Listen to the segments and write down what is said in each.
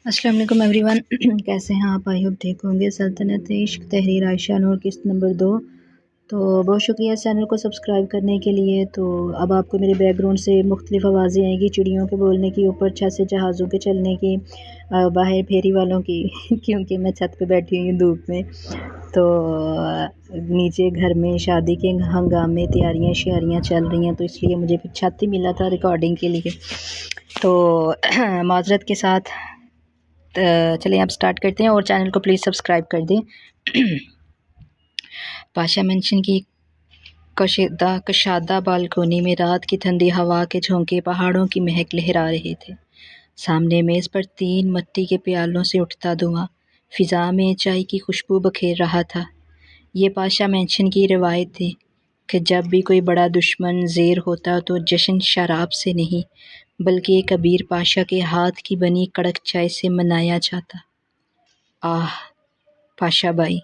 السلام علیکم every one کیسے ہیں آپ؟ آئی ہوپ ٹھیک ہوں گے۔ سلطنت عشق تحریر عائشہ نور قسط نمبر 2۔ تو بہت شکریہ اس چینل کو سبسکرائب کرنے کے لیے۔ تو اب آپ کو میرے بیک گراؤنڈ سے مختلف آوازیں آئیں گی، چڑیوں کے بولنے کی، اوپر چھت سے جہازوں کے چلنے کی، باہر پھیری والوں کی کیونکہ میں چھت پہ بیٹھی ہوئی ہوں دھوپ میں۔ تو نیچے گھر میں شادی کے ہنگامے، تیاریاں شیاریاں چل رہی ہیں، تو اس لیے مجھے چھت ہی ملا تھا ریکارڈنگ کے لیے۔ تو معذرت کے ساتھ چلیں اب سٹارٹ کرتے ہیں، اور چینل کو پلیز سبسکرائب کر دیں۔ پاشا مینشن کی کشادہ بالکونی میں رات کی ٹھنڈی ہوا کے جھونکے پہاڑوں کی مہک لہرا رہے تھے۔ سامنے میز پر 3 مٹی کے پیالوں سے اٹھتا دھواں فضا میں چائے کی خوشبو بکھیر رہا تھا۔ یہ پاشا مینشن کی روایت تھی کہ جب بھی کوئی بڑا دشمن زیر ہوتا تو جشن شراب سے نہیں بلکہ کبیر پاشا کے ہاتھ کی بنی کڑک چائے سے منایا جاتا۔ آہ پاشا بھائی،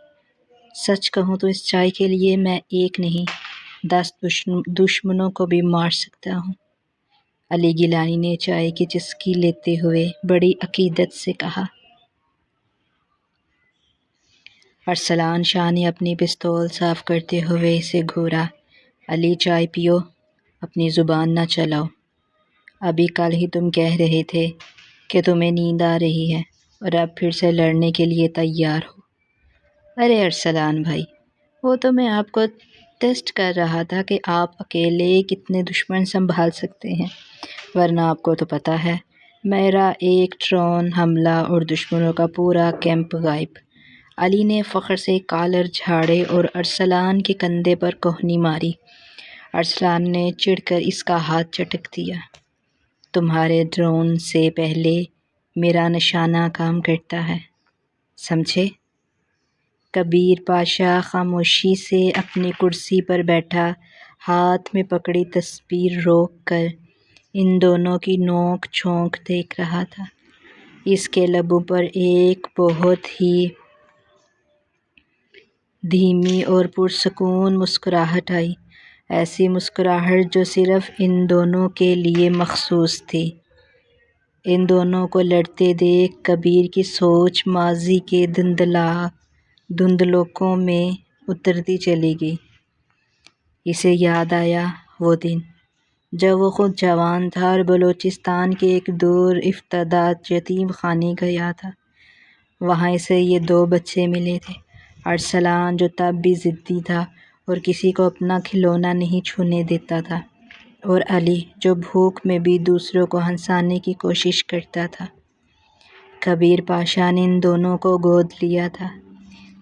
سچ کہوں تو اس چائے کے لیے میں ایک نہیں 10 دشمنوں کو بھی مار سکتا ہوں، علی گیلانی نے چائے کی چسکی لیتے ہوئے بڑی عقیدت سے کہا۔ ارسلان شاہ نے اپنی پستول صاف کرتے ہوئے اسے گھورا۔ علی چائے پیو، اپنی زبان نہ چلاؤ، ابھی کل ہی تم کہہ رہے تھے کہ تمہیں نیند آ رہی ہے اور اب پھر سے لڑنے کے لیے تیار ہو۔ ارے ارسلان بھائی، وہ تو میں آپ کو ٹیسٹ کر رہا تھا کہ آپ اکیلے کتنے دشمن سنبھال سکتے ہیں، ورنہ آپ کو تو پتہ ہے میرا ایک ڈرون حملہ اور دشمنوں کا پورا کیمپ غائب۔ علی نے فخر سے کالر جھاڑے اور ارسلان کے کندھے پر کہنی ماری۔ ارسلان نے چڑھ کر اس کا ہاتھ چٹک دیا۔ تمہارے ڈرون سے پہلے میرا نشانہ کام کرتا ہے، سمجھے؟ کبیر پاشا خاموشی سے اپنی کرسی پر بیٹھا، ہاتھ میں پکڑی تسبیح روک کر ان دونوں کی نوک جھونک دیکھ رہا تھا۔ اس کے لبوں پر ایک بہت ہی دھیمی اور پرسکون مسکراہٹ آئی، ایسی مسکراہٹ جو صرف ان دونوں کے لیے مخصوص تھی۔ ان دونوں کو لڑتے دیکھ کبیر کی سوچ ماضی کے دھندلکوں میں اترتی چلی گئی۔ اسے یاد آیا وہ دن جب وہ خود جوان تھا اور بلوچستان کے ایک دور افتادہ یتیم خانے گیا تھا۔ وہاں اسے یہ 2 بچے ملے تھے، ارسلان جو تب بھی ضدی تھا اور کسی کو اپنا کھلونا نہیں چھونے دیتا تھا، اور علی جو بھوک میں بھی دوسروں کو ہنسانے کی کوشش کرتا تھا۔ کبیر پاشا نے ان دونوں کو گود لیا تھا۔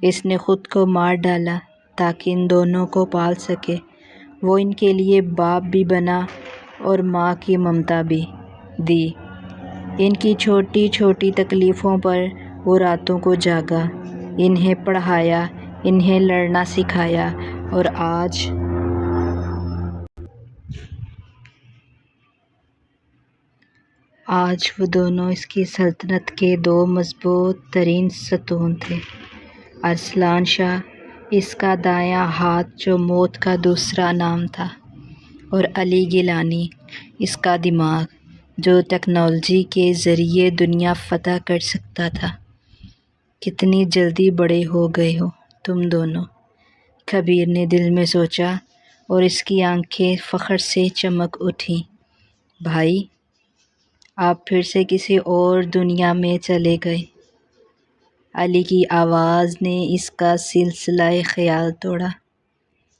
اس نے خود کو مار ڈالا تاکہ ان دونوں کو پال سکے۔ وہ ان کے لیے باپ بھی بنا اور ماں کی ممتا بھی دی۔ ان کی چھوٹی چھوٹی تکلیفوں پر وہ راتوں کو جاگا، انہیں پڑھایا، انہیں لڑنا سکھایا، اور آج وہ دونوں اس کی سلطنت کے 2 مضبوط ترین ستون تھے۔ ارسلان شاہ اس کا دایاں ہاتھ جو موت کا دوسرا نام تھا، اور علی گیلانی اس کا دماغ جو ٹیکنالوجی کے ذریعے دنیا فتح کر سکتا تھا۔ کتنی جلدی بڑے ہو گئے ہو تم دونوں، کبیر نے دل میں سوچا، اور اس کی آنکھیں فخر سے چمک اٹھیں۔ بھائی، آپ پھر سے کسی اور دنیا میں چلے گئے۔ علی کی آواز نے اس کا سلسلہ خیال توڑا۔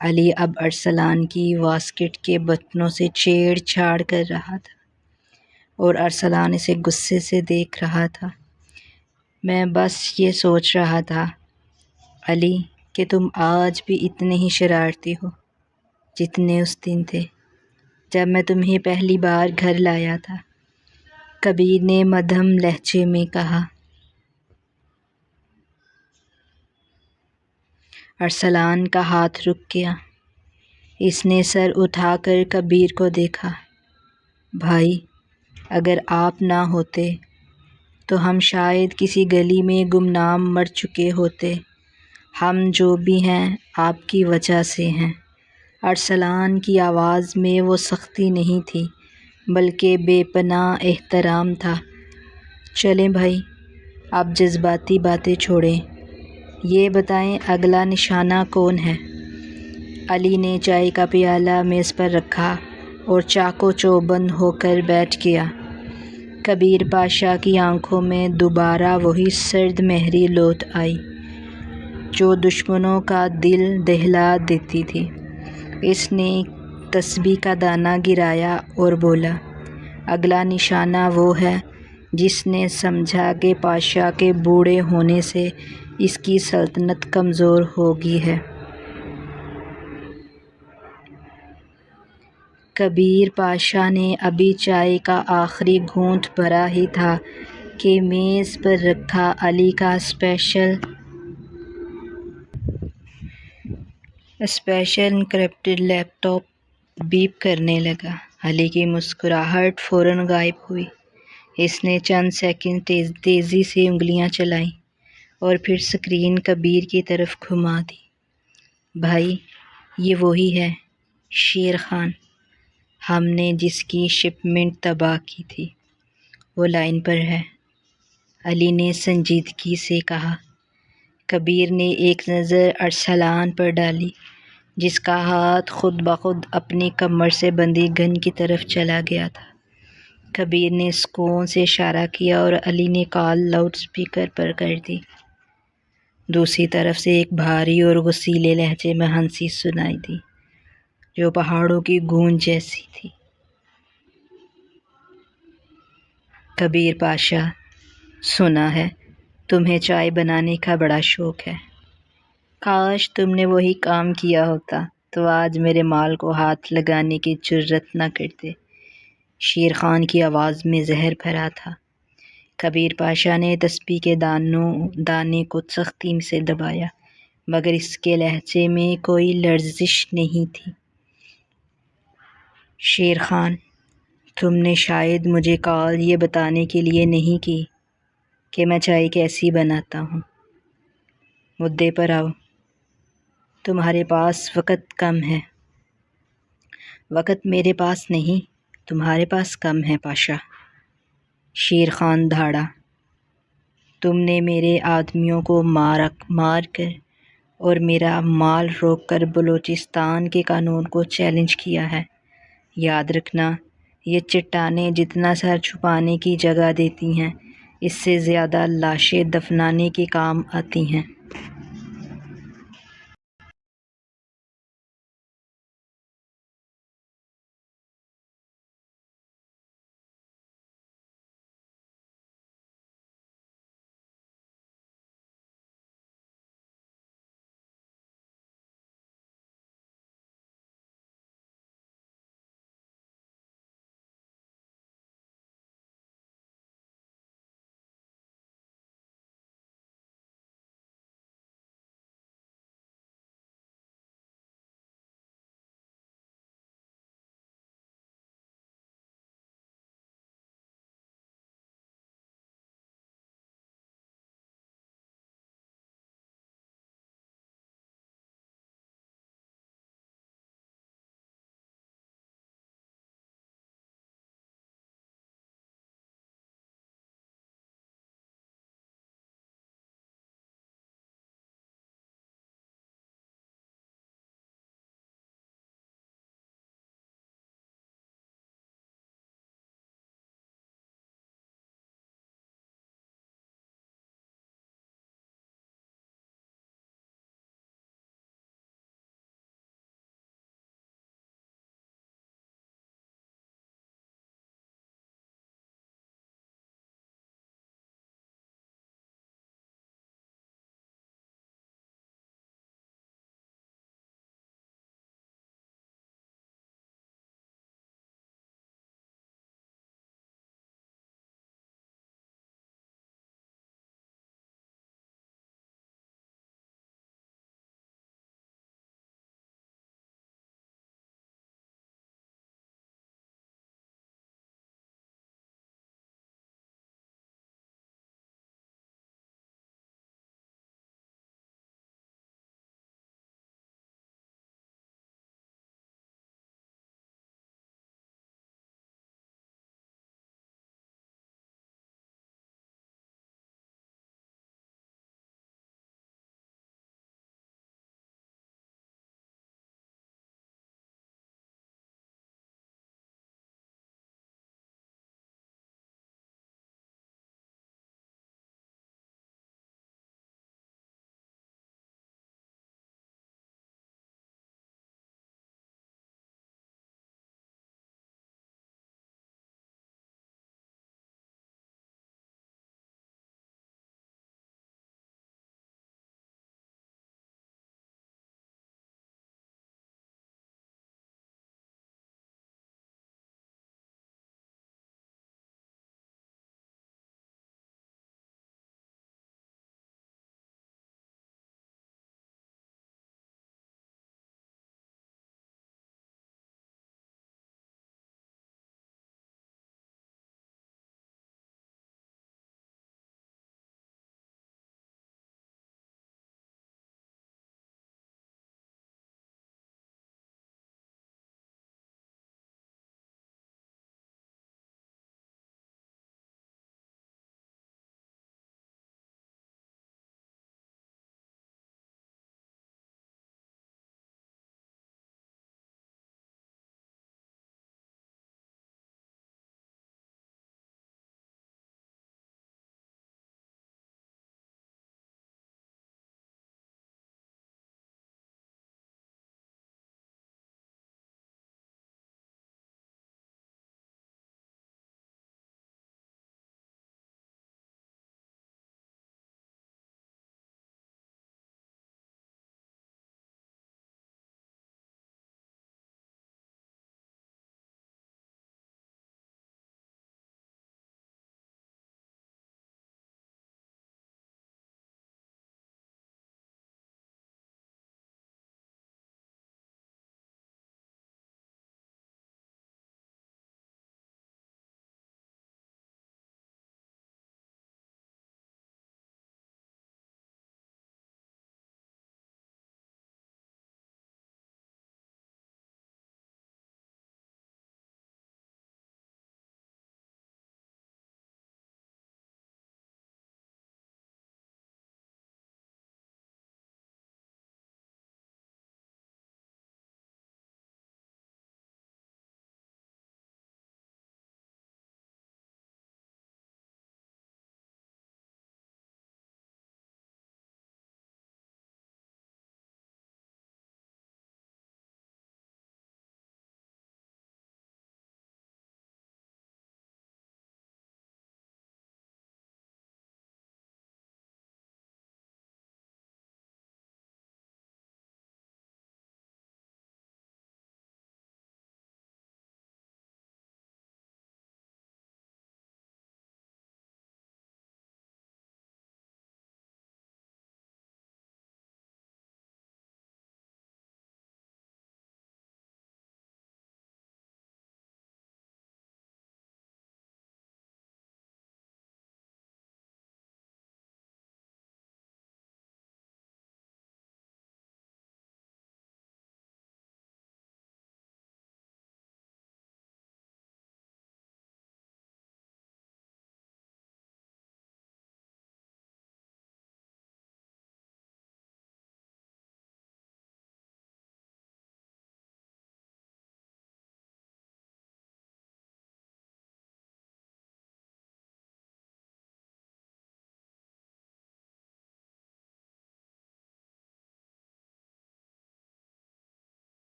علی اب ارسلان کی واسکٹ کے بٹنوں سے چھیڑ چھاڑ کر رہا تھا، اور ارسلان اسے غصے سے دیکھ رہا تھا۔ میں بس یہ سوچ رہا تھا علی کہ تم آج بھی اتنے ہی شرارتی ہو جتنے اس دن تھے جب میں تمہیں پہلی بار گھر لایا تھا، کبیر نے مدھم لہجے میں کہا۔ ارسلان کا ہاتھ رک گیا۔ اس نے سر اٹھا کر کبیر کو دیکھا۔ بھائی، اگر آپ نہ ہوتے تو ہم شاید کسی گلی میں گمنام مر چکے ہوتے۔ ہم جو بھی ہیں آپ کی وجہ سے ہیں۔ ارسلان کی آواز میں وہ سختی نہیں تھی بلکہ بے پناہ احترام تھا۔ چلیں بھائی، اب جذباتی باتیں چھوڑیں، یہ بتائیں اگلا نشانہ کون ہے؟ علی نے چائے کا پیالہ میز پر رکھا اور چاقو چوبند ہو کر بیٹھ گیا۔ کبیر پاشا کی آنکھوں میں دوبارہ وہی سرد مہری لوت آئی جو دشمنوں کا دل دہلا دیتی تھی۔ اس نے تسبیح کا دانہ گرایا اور بولا، اگلا نشانہ وہ ہے جس نے سمجھا کہ پاشا کے بوڑھے ہونے سے اس کی سلطنت کمزور ہوگی ہے۔ کبیر پاشا نے ابھی چائے کا آخری گھونٹ بھرا ہی تھا کہ میز پر رکھا علی کا اسپیشل انکرپٹڈ لیپ ٹاپ بیپ کرنے لگا۔ علی کی مسکراہٹ فوراً غائب ہوئی۔ اس نے چند سیکنڈ تیزی سے انگلیاں چلائیں اور پھر اسکرین کبیر کی طرف گھما دی۔ بھائی، یہ وہی ہے شیر خان، ہم نے جس کی شپمنٹ تباہ کی تھی، وہ لائن پر ہے، علی نے سنجیدگی سے کہا۔ کبیر نے ایک نظر ارسلان پر ڈالی جس کا ہاتھ خود بخود اپنی کمر سے بندھی گن کی طرف چلا گیا تھا۔ کبیر نے سکون سے اشارہ کیا اور علی نے کال لاؤڈ سپیکر پر کر دی۔ دوسری طرف سے ایک بھاری اور غصیلے لہجے میں ہنسی سنائی دی جو پہاڑوں کی گونج جیسی تھی۔ کبیر پاشا، سنا ہے تمہیں چائے بنانے کا بڑا شوق ہے۔ کاش تم نے وہی کام کیا ہوتا تو آج میرے مال کو ہاتھ لگانے کی جرأت نہ کرتے۔ شیر خان کی آواز میں زہر بھرا تھا۔ کبیر پاشا نے تسبیح کے دانے کو سختی سے دبایا مگر اس کے لہجے میں کوئی لرزش نہیں تھی۔ شیر خان، تم نے شاید مجھے کال یہ بتانے کے لیے نہیں کی کہ میں چائے کیسی بناتا ہوں۔ مدعے پر آؤ، تمہارے پاس وقت کم ہے۔ وقت میرے پاس نہیں، تمہارے پاس کم ہے پاشا۔ شیر خان دھاڑا، تم نے میرے آدمیوں کو مار کر اور میرا مال روک کر بلوچستان کے قانون کو چیلنج کیا ہے۔ یاد رکھنا، یہ چٹانیں جتنا سر چھپانے کی جگہ دیتی ہیں، اس سے زیادہ لاشیں دفنانے کے کام آتی ہیں۔